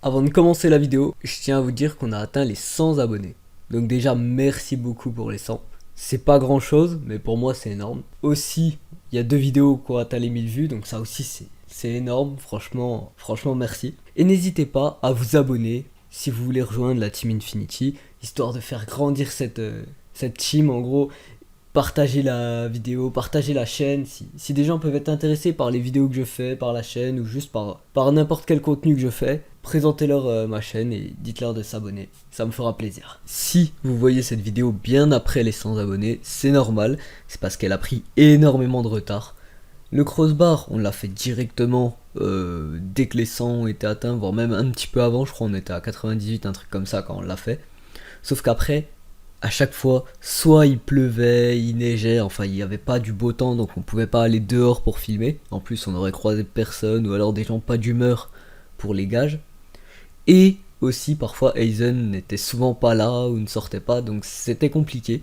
Avant de commencer la vidéo, je tiens à vous dire qu'on a atteint les 100 abonnés. Donc déjà, merci beaucoup pour les 100. C'est pas grand chose, mais pour moi c'est énorme. Aussi, il y a 2 vidéos qui ont atteint les 1000 vues, donc ça aussi c'est énorme, franchement merci. Et n'hésitez pas à vous abonner si vous voulez rejoindre la Team Infinity, histoire de faire grandir cette team en gros. Partagez la vidéo, partagez la chaîne, si des gens peuvent être intéressés par les vidéos que je fais, par la chaîne ou juste par n'importe quel contenu que je fais, présentez-leur ma chaîne et dites-leur de s'abonner, ça me fera plaisir. Si vous voyez cette vidéo bien après les 100 abonnés, c'est normal, c'est parce qu'elle a pris énormément de retard. Le crossbar, on l'a fait directement dès que les 100 ont été atteints, voire même un petit peu avant, je crois on était à 98, un truc comme ça quand on l'a fait. Sauf qu'après, à chaque fois, soit il pleuvait, il neigeait, enfin il n'y avait pas du beau temps donc on pouvait pas aller dehors pour filmer. En plus on aurait croisé personne ou alors des gens pas d'humeur pour les gages. Et aussi parfois Aizen n'était souvent pas là ou ne sortait pas donc c'était compliqué.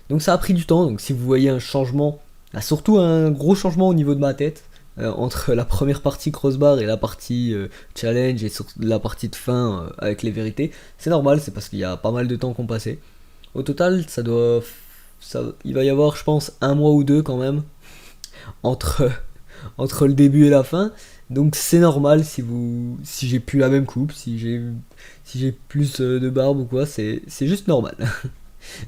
Donc ça a pris du temps, donc si vous voyez un changement, surtout un gros changement au niveau de ma tête, entre la première partie crossbar et la partie challenge et surtout la partie de fin avec les vérités, c'est normal, c'est parce qu'il y a pas mal de temps qu'on passait. Au total, il va y avoir, je pense, 1 mois ou 2 quand même entre le début et la fin. Donc c'est normal si j'ai plus la même coupe, si j'ai plus de barbe ou quoi, c'est juste normal.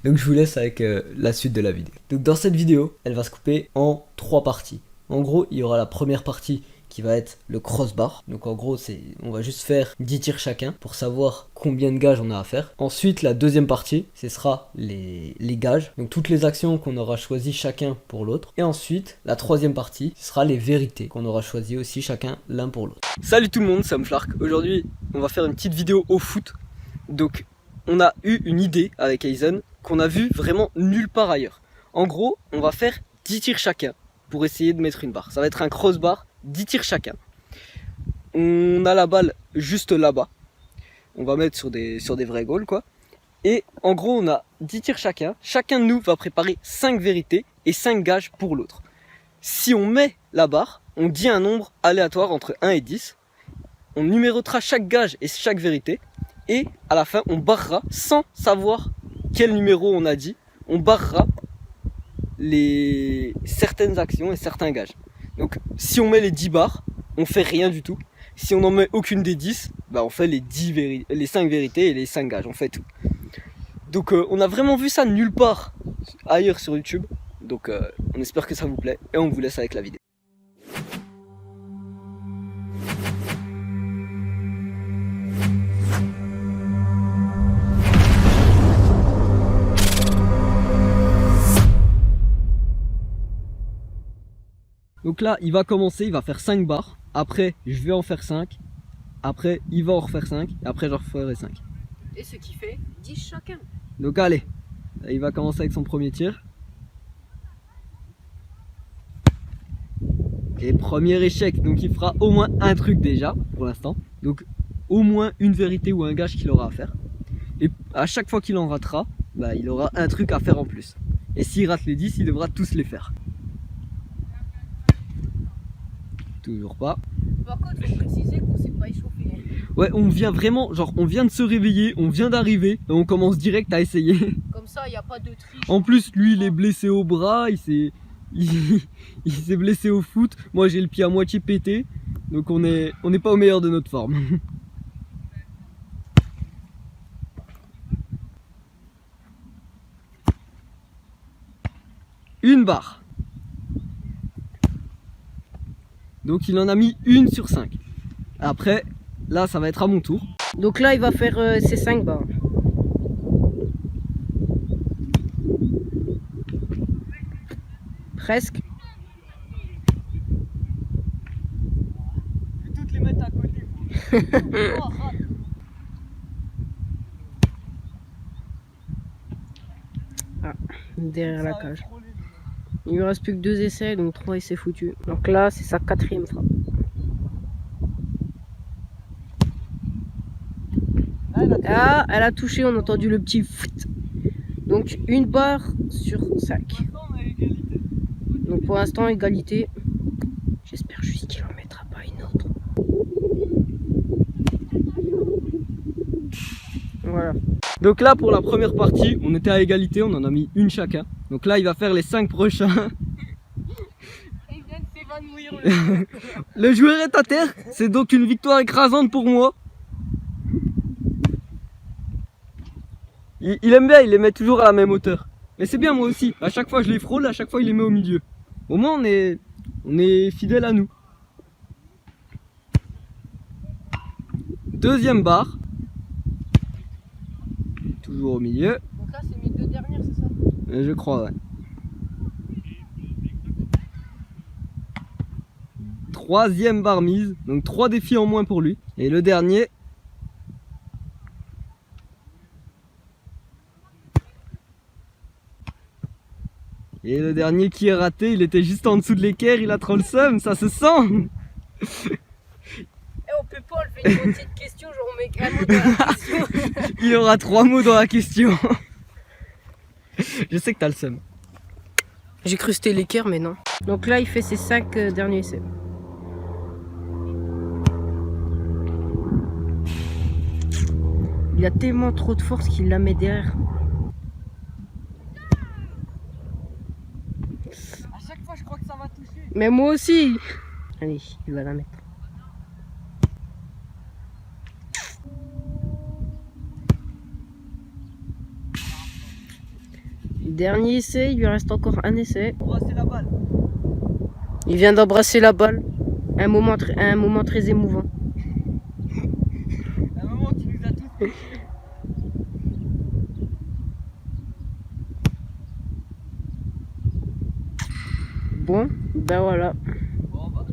Donc je vous laisse avec la suite de la vidéo. Donc dans cette vidéo, elle va se couper en 3 parties. En gros, il y aura la première partie qui va être le crossbar. Donc en gros, on va juste faire 10 tirs chacun pour savoir combien de gages on a à faire. Ensuite, la deuxième partie, ce sera les gages. Donc toutes les actions qu'on aura choisies chacun pour l'autre. Et ensuite, la troisième partie, ce sera les vérités qu'on aura choisies aussi chacun l'un pour l'autre. Salut tout le monde, c'est Flark. Aujourd'hui, on va faire une petite vidéo au foot. Donc, on a eu une idée avec Aizen qu'on a vu vraiment nulle part ailleurs. En gros, on va faire 10 tirs chacun pour essayer de mettre une barre. Ça va être un crossbar, 10 tirs chacun. On a la balle juste là-bas. On va mettre sur des vrais goals quoi. Et en gros on a 10 tirs chacun. Chacun de nous va préparer 5 vérités et 5 gages pour l'autre. Si on met la barre, on dit un nombre aléatoire entre 1 et 10. On numérotera chaque gage et chaque vérité. Et à la fin on barrera sans savoir quel numéro on a dit. On barrera certaines actions et certains gages. Donc si on met les 10 barres, on fait rien du tout. Si on n'en met aucune des 10, bah on fait les 5 vérités et les 5 gages, on fait tout. Donc on a vraiment vu ça nulle part ailleurs sur YouTube. Donc on espère que ça vous plaît et on vous laisse avec la vidéo. Donc là, il va commencer, il va faire 5 barres. Après, je vais en faire 5. Après, il va en refaire 5. Et après, j'en referai 5. Et ce qui fait 10 chacun. Donc allez, il va commencer avec son premier tir. Et premier échec. Donc il fera au moins un truc déjà, pour l'instant. Donc au moins une vérité ou un gage qu'il aura à faire. Et à chaque fois qu'il en ratera, bah, il aura un truc à faire en plus. Et s'il rate les 10, il devra tous les faire. Toujours pas. Par contre, il faut préciser qu'on s'est pas échauffé. Ouais, on vient vraiment, genre on vient de se réveiller, on vient d'arriver et on commence direct à essayer. Comme ça, il n'y a pas de triche. En plus, lui, il est blessé au bras, il s'est blessé au foot. Moi, j'ai le pied à moitié pété, donc on n'est pas au meilleur de notre forme. Une barre. Donc il en a mis 1 sur 5. Après, là ça va être à mon tour. Donc là, il va faire ses 5 barres. Presque. Je vais toutes les mettre à côté. Ah, derrière la cage. Il lui reste plus que 2 essais, donc 3 essais foutus. Donc là, c'est sa 4e frappe. Ah, elle a touché, on a entendu le petit foot. Donc une barre sur 5. Donc pour l'instant, égalité. J'espère juste qu'il en mettra pas une autre. Voilà. Donc là, pour la première partie, on était à égalité, on en a mis une chacun. Donc là, il va faire les 5 prochains. Il vient de s'évanouir. Le joueur est à terre, c'est donc une victoire écrasante pour moi. Il aime bien, il les met toujours à la même hauteur. Mais c'est bien moi aussi, à chaque fois je les frôle, à chaque fois il les met au milieu. Au moins on est fidèle à nous. Deuxième barre. Toujours au milieu. Donc là, c'est mes 2 dernières, c'est ça? Je crois, ouais. Troisième barre mise, donc 3 défis en moins pour lui. Et le dernier. Et le dernier qui est raté, il était juste en dessous de l'équerre, il a trop le seum, ça se sent. On peut pas enlever une moitié de question, je remets un mot dans la question. Il y aura 3 mots dans la question. Je sais que t'as le seum. J'ai cru que c'était l'équerre, mais non. Donc là, il fait ses 5 derniers essais. Il a tellement trop de force qu'il la met derrière. À chaque fois, je crois que ça va toucher. Mais moi aussi. Allez, il va la mettre. Dernier essai, il lui reste encore un essai. Embrasser la balle. Il vient d'embrasser la balle. Un moment très émouvant. Un moment qui nous a tous fait. Bon, ben voilà. Bon, bah.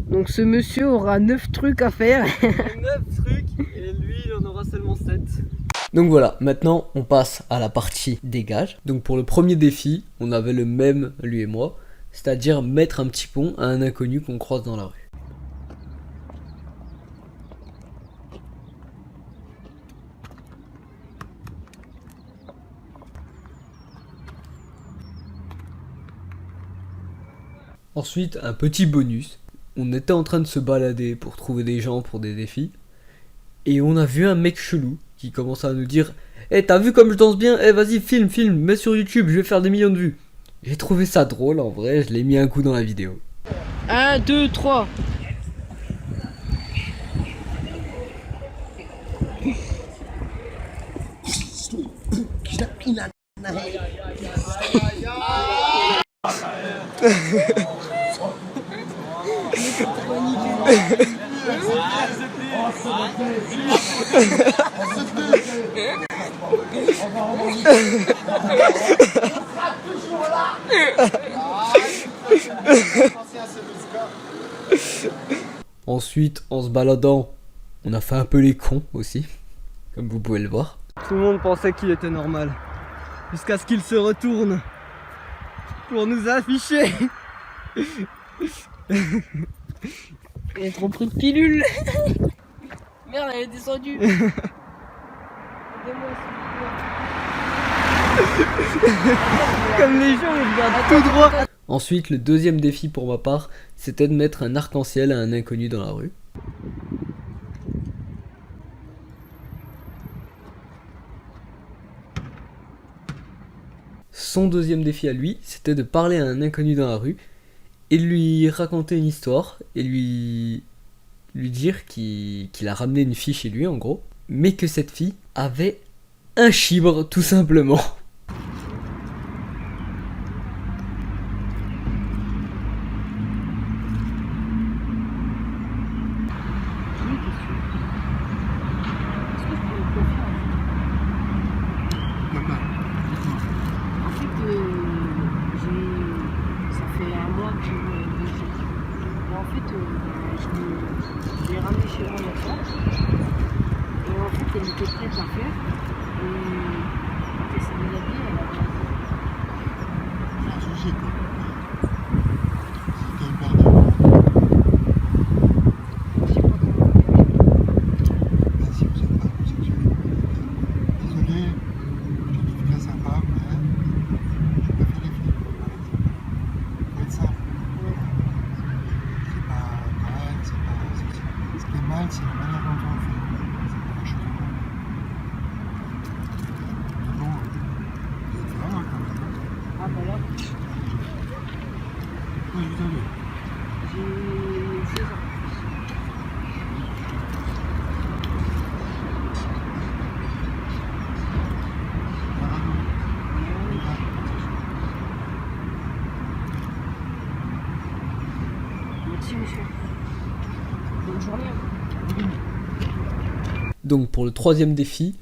Donc ce monsieur aura 9 trucs à faire. 9 trucs et lui il en aura seulement 7. Donc voilà, maintenant on passe à la partie dégage. Donc pour le premier défi, on avait le même lui et moi, c'est-à-dire mettre un petit pont à un inconnu qu'on croise dans la rue. Ensuite, un petit bonus. On était en train de se balader pour trouver des gens pour des défis. Et on a vu un mec chelou qui commençait à nous dire « Eh, t'as vu comme je danse bien? Eh, vas-y, filme, mets sur YouTube, je vais faire des millions de vues. » J'ai trouvé ça drôle, en vrai, je l'ai mis un coup dans la vidéo. 1, 2, 3. Ensuite, en se baladant, on a fait un peu les cons aussi, comme vous pouvez le voir. Tout le monde pensait qu'il était normal, jusqu'à ce qu'il se retourne pour nous afficher. Il a trop pris de pilule. Merde, elle est descendue. Comme les gens, ils regardent tout droit. Ensuite, le deuxième défi pour ma part, c'était de mettre un arc-en-ciel à un inconnu dans la rue. Son deuxième défi à lui, c'était de parler à un inconnu dans la rue et lui raconter une histoire et lui dire qu'il a ramené une fille chez lui en gros, mais que cette fille avait un chibre tout simplement. Je l'ai ramené chez moi hier soir. Et en fait, elle était prête à faire. Et quand elle s'est déshabillée, elle a pas. C'est un sujet quoi. C'était une paire de. Je sais pas comment faire. Ben, si vous êtes pas homosexuel, désolé, je trouve très sympa, mais je préfère les filles. Faut être simple. C'est pas correct, c'est pas. Ce qui est mal, c'est la manière dont on le fait. C'est pas la chose. Donc pour le troisième défi,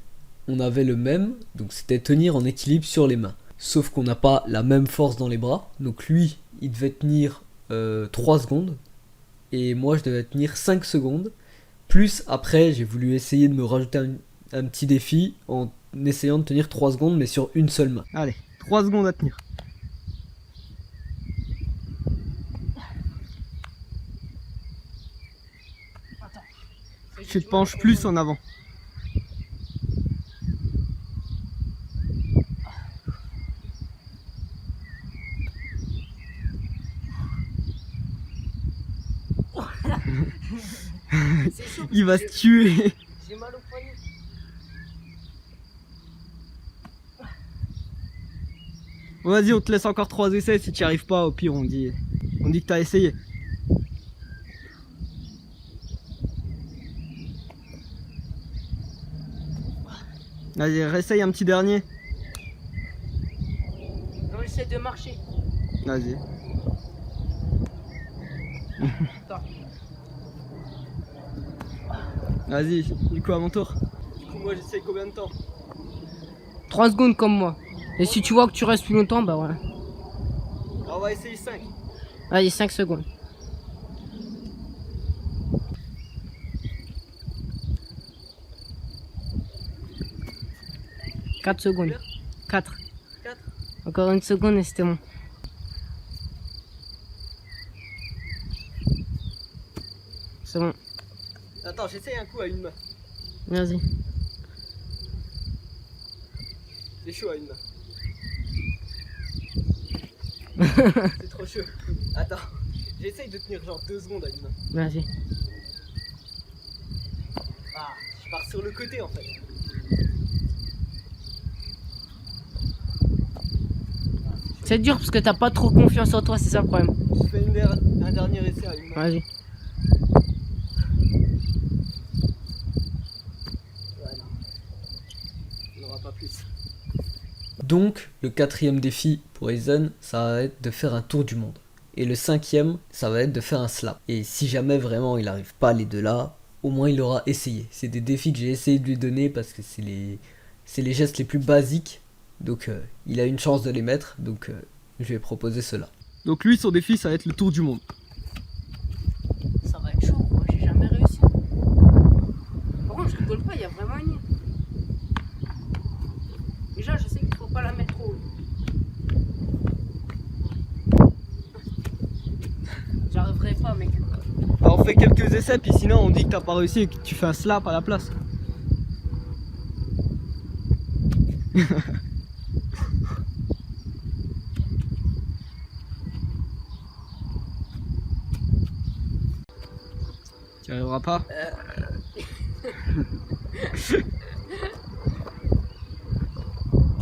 on avait le même, donc c'était tenir en équilibre sur les mains. Sauf qu'on n'a pas la même force dans les bras, donc lui, il devait tenir 3 secondes, et moi je devais tenir 5 secondes. Plus après, j'ai voulu essayer de me rajouter un petit défi en essayant de tenir 3 secondes, mais sur une seule main. Allez, 3 secondes à tenir. Tu te penches plus en avant. Il va se tuer. J'ai mal au poignet. Vas-y, on te laisse encore 3 essais. Si tu n'y arrives pas, au pire, on dit que tu as essayé. Vas-y, réessaye un petit dernier. On essaie de marcher. Vas-y. Vas-y, du coup à mon tour. Du coup moi j'essaye combien de temps? 3 secondes comme moi. Et si tu vois que tu restes plus longtemps, bah voilà. Alors on va essayer 5. Allez, 5 secondes. « 4 secondes. 4. 4. Encore une seconde et c'était bon. C'est bon. Attends, j'essaye un coup à une main. Vas-y. C'est chaud à une main. C'est trop chaud. Attends, j'essaye de tenir genre 2 secondes à une main. Vas-y. Ah, je pars sur le côté en fait. C'est dur parce que t'as pas trop confiance en toi, c'est ça le problème. Je fais un dernier essai à une main. Vas-y. Voilà. On n'aura pas plus. Donc le quatrième défi pour Aizen, ça va être de faire un tour du monde. Et le cinquième, ça va être de faire un slap. Et si jamais vraiment il n'arrive pas les deux là, au moins il aura essayé. C'est des défis que j'ai essayé de lui donner parce que c'est les gestes les plus basiques. Donc il a une chance de les mettre, donc je vais proposer cela. Donc lui son défi ça va être le tour du monde. Ça va être chaud, moi j'ai jamais réussi. Par contre, je rigole pas, il y a vraiment une île. Déjà, je sais qu'il faut pas la mettre trop haut. J'arriverai pas, mec. Alors on fait quelques essais puis sinon on dit que t'as pas réussi et que tu fais un slap à la place. Tu n'y arriveras pas.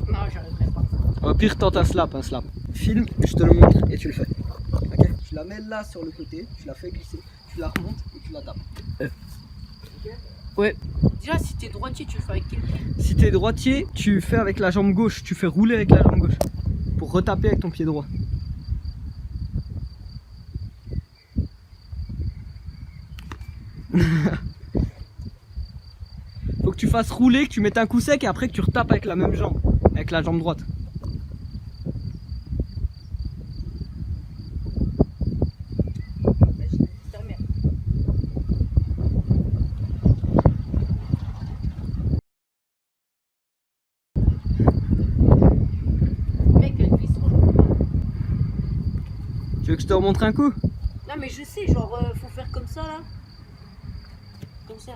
Non, j'arriverai pas. Au pire tente un slap, Filme, je te le montre et tu le fais. Ok. Tu la mets là sur le côté, tu la fais glisser, tu la remontes et tu la tapes. Ouais. Déjà, si t'es droitier, tu le fais avec quel pied? Si t'es droitier, tu fais avec la jambe gauche, tu fais rouler avec la jambe gauche. Pour retaper avec ton pied droit. Faut que tu fasses rouler, que tu mettes un coup sec et après que tu retapes avec la même jambe, avec la jambe droite. Ta mère. Mec, elle glisse trop. Tu veux que je te remontre un coup? Non, mais je sais, genre, faut faire comme ça là. Comme ça.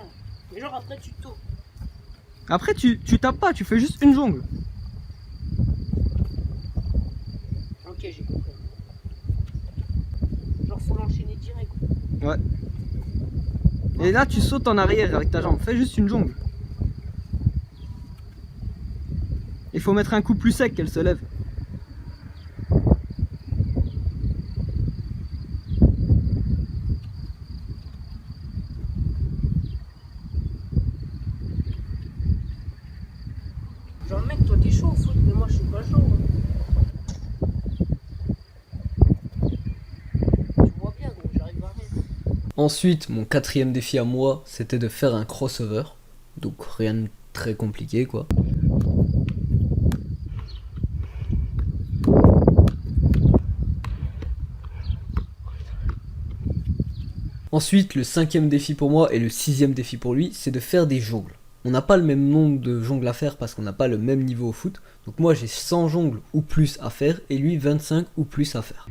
Mais genre, après, tu tournes. Après tu tapes pas, tu fais juste une jongle. Ok, j'ai compris. Genre, faut l'enchaîner direct. Ouais. Et là tu sautes en arrière avec ta jambe, fais juste une jongle. Il faut mettre un coup plus sec qu'elle se lève. Genre, mec, toi, t'es chaud au foot, mais moi, je suis pas chaud. Tu vois bien, gros, j'arrive à rien. Ensuite, mon quatrième défi à moi, c'était de faire un crossover. donc rien de très compliqué quoi. Ensuite, le 5e défi pour moi et le 6e défi pour lui, c'est de faire des jongles. On n'a pas le même nombre de jongles à faire parce qu'on n'a pas le même niveau au foot. Donc moi j'ai 100 jongles ou plus à faire et lui 25 ou plus à faire.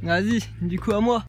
Vas-y, du coup à moi.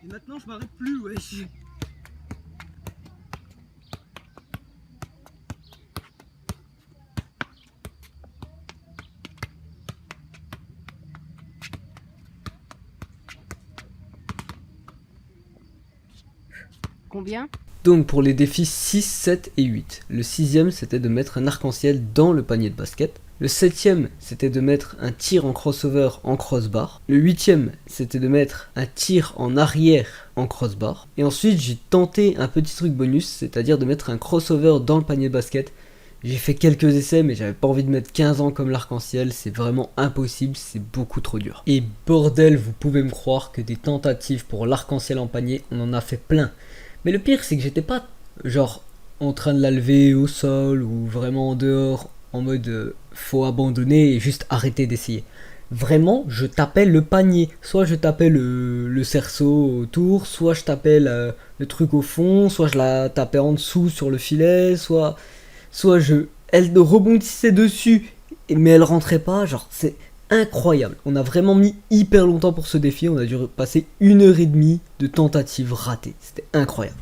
Et maintenant je m'arrête plus, wesh. Combien? Donc pour les défis 6, 7 et 8, le 6e c'était de mettre un arc-en-ciel dans le panier de basket. Le 7e c'était de mettre un tir en crossover en crossbar. Le 8e c'était de mettre un tir en arrière en crossbar. Et ensuite j'ai tenté un petit truc bonus, c'est-à-dire de mettre un crossover dans le panier de basket. J'ai fait quelques essais mais j'avais pas envie de mettre 15 ans comme l'arc-en-ciel, c'est vraiment impossible, c'est beaucoup trop dur. Et bordel, vous pouvez me croire que des tentatives pour l'arc-en-ciel en panier, on en a fait plein. Mais le pire c'est que j'étais pas genre en train de la lever au sol ou vraiment en dehors en mode faut abandonner et juste arrêter d'essayer. Vraiment je tapais le panier, soit je tapais le cerceau autour, soit je tapais le truc au fond, soit je la tapais en dessous sur le filet, soit elle rebondissait dessus mais elle rentrait pas, genre c'est incroyable. On a vraiment mis hyper longtemps pour ce défi, on a dû passer 1h30 de tentatives ratées, c'était incroyable.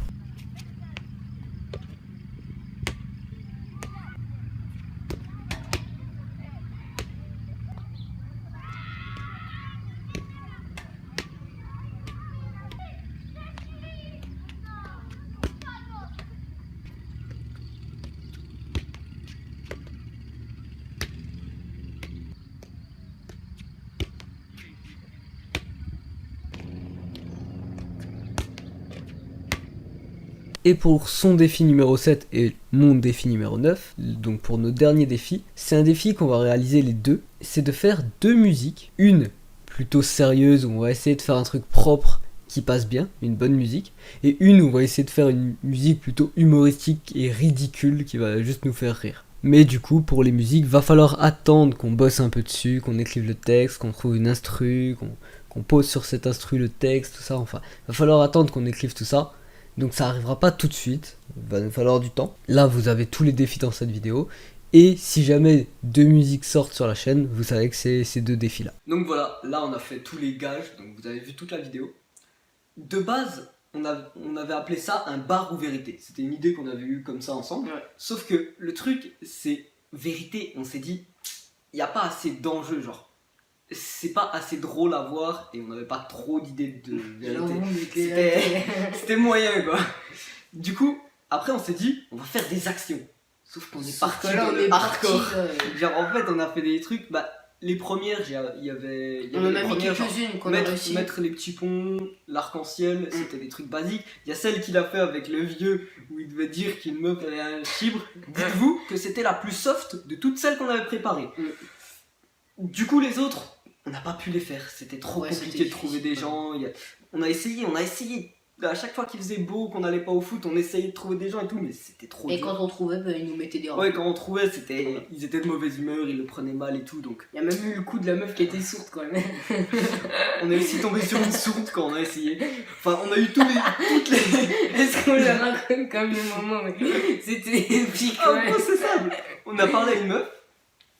Et pour son défi numéro 7 et mon défi numéro 9, donc pour nos derniers défis, c'est un défi qu'on va réaliser les deux, c'est de faire 2 musiques, une plutôt sérieuse où on va essayer de faire un truc propre qui passe bien, une bonne musique, et une où on va essayer de faire une musique plutôt humoristique et ridicule qui va juste nous faire rire. Mais du coup, pour les musiques, va falloir attendre qu'on bosse un peu dessus, qu'on écrive le texte, qu'on trouve une instru, qu'on pose sur cette instru le texte, tout ça, enfin, va falloir attendre qu'on écrive tout ça. Donc ça arrivera pas tout de suite, il va nous falloir du temps. Là vous avez tous les défis dans cette vidéo. Et si jamais 2 musiques sortent sur la chaîne, vous savez que c'est ces 2 défis là. Donc voilà, là on a fait tous les gages, donc vous avez vu toute la vidéo. De base, on avait appelé ça un bar ou vérité. C'était une idée qu'on avait eue comme ça ensemble. Ouais. Sauf que le truc c'est vérité, on s'est dit, il n'y a pas assez d'enjeux, genre. C'est pas assez drôle à voir et on n'avait pas trop d'idées de vérité. C'était moyen quoi. Du coup, après on s'est dit, on va faire des actions. Sauf qu'on est parti de hardcore. Genre en fait on a fait des trucs, bah les premières, il y avait on en a mis quelques-unes qu'on a réussi. Mettre les petits ponts, l'arc-en-ciel, c'était des trucs basiques. Il y a celle qu'il a fait avec le vieux où il devait dire qu'une meuf avait un chibre. Dites-vous que c'était la plus soft de toutes celles qu'on avait préparées. Du coup, les autres, on n'a pas pu les faire. C'était trop Ouais, compliqué c'était de trouver des difficile, gens. On a essayé. À chaque fois qu'il faisait beau, qu'on n'allait pas au foot, on essayait de trouver des gens et tout, mais c'était trop Et dur. quand on trouvait, bah, ils nous mettaient des Ouais, quand on trouvait, ils étaient de mauvaise humeur, ils le prenaient mal et tout, donc Il y a même eu le coup de la meuf qui était sourde quand même. on est aussi tombé sur une sourde quand on a essayé. Enfin, on a eu toutes les... Est-ce qu'on le raconte comme le moment, mais c'était épique quand Ah, même. bon, c'est ça. On a parlé à une meuf,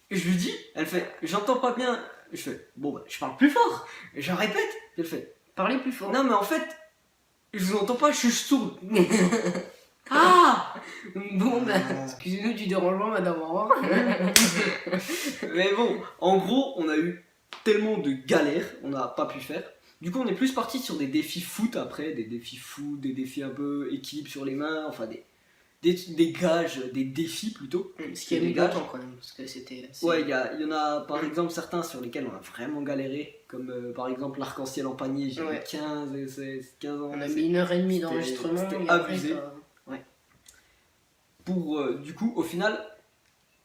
et je lui dis, elle fait, j'entends pas bien. Je fais, bon, bah, je parle plus fort. Et je répète, elle fait, Parlez plus fort. non, mais en fait, je vous entends pas, je suis sourde. Ah! Bon, bah, excusez-nous du dérangement, madame. Au revoir. Mais bon, en gros, on a eu tellement de galères, on n'a pas pu faire. Du coup, on est plus parti sur des défis foot après, des défis foot, des défis un peu équilibre sur les mains, enfin des gages, des défis plutôt. Ce qui a mis Des gages. longtemps quand même, parce que c'était assez... Ouais, il y en a par exemple certains sur lesquels on a vraiment galéré, comme par exemple l'arc-en-ciel en panier, j'ai Ouais. eu 15 et 16, 15 ans. On a mis 1h30 C'était- d'enregistrement. c'était et après, abusé. Pour du coup, au final,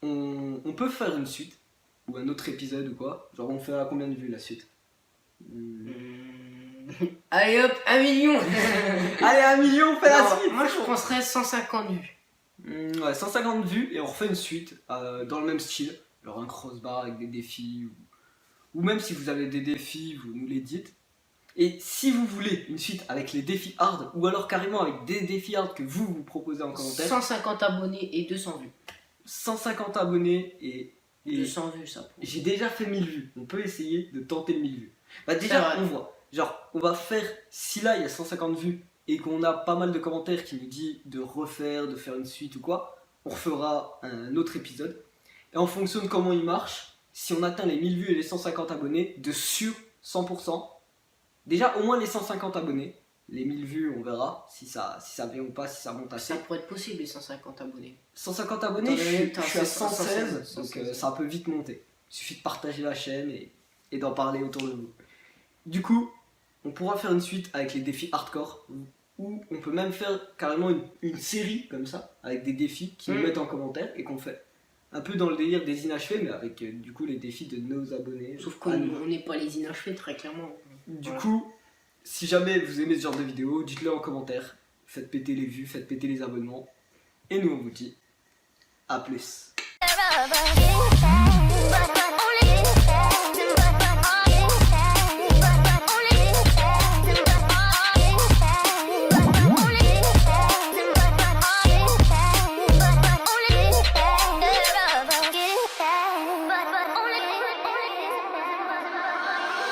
on peut faire une suite ou un autre épisode ou quoi. Genre, on fait à combien de vues la suite? Allez hop, 1 million. Allez, 1 million, on fait la Non, suite! moi je penserais 150 vues. Ouais, 150 vues et on refait une suite dans le même style, genre un crossbar avec des défis ou même si vous avez des défis, vous nous les dites. Et si vous voulez une suite avec les défis hard ou alors carrément avec des défis hard que vous proposez en commentaire, 150 abonnés et 200 vues. 150 abonnés et 200 vues, ça. j'ai déjà fait 1000 vues. On peut essayer de tenter le 1000 vues. Bah C'est déjà, vrai. on voit. Genre, on va faire, si là il y a 150 vues et qu'on a pas mal de commentaires qui nous disent de refaire, de faire une suite ou quoi, on refera un autre épisode. Et en fonction de comment il marche, si on atteint les 1000 vues et les 150 abonnés, de sûr 100%, déjà au moins les 150 abonnés, les 1000 vues on verra si ça vient ou pas, si ça monte assez. Ça pourrait être possible les 150 abonnés. 150 abonnés, je suis à 116, 116, donc ça peut vite monter. Il suffit de partager la chaîne et d'en parler autour de vous. Du coup, on pourra faire une suite avec les défis hardcore, ou on peut même faire carrément une série comme ça, avec des défis qui nous mettent en commentaire et qu'on fait un peu dans le délire des inachevés, mais avec du coup les défis de nos abonnés. Sauf à qu'on nous. n'est pas les inachevés, très clairement. Du Voilà. coup, si jamais vous aimez ce genre de vidéo, dites-le en commentaire, faites péter les vues, faites péter les abonnements, et nous on vous dit à plus. Forever in time.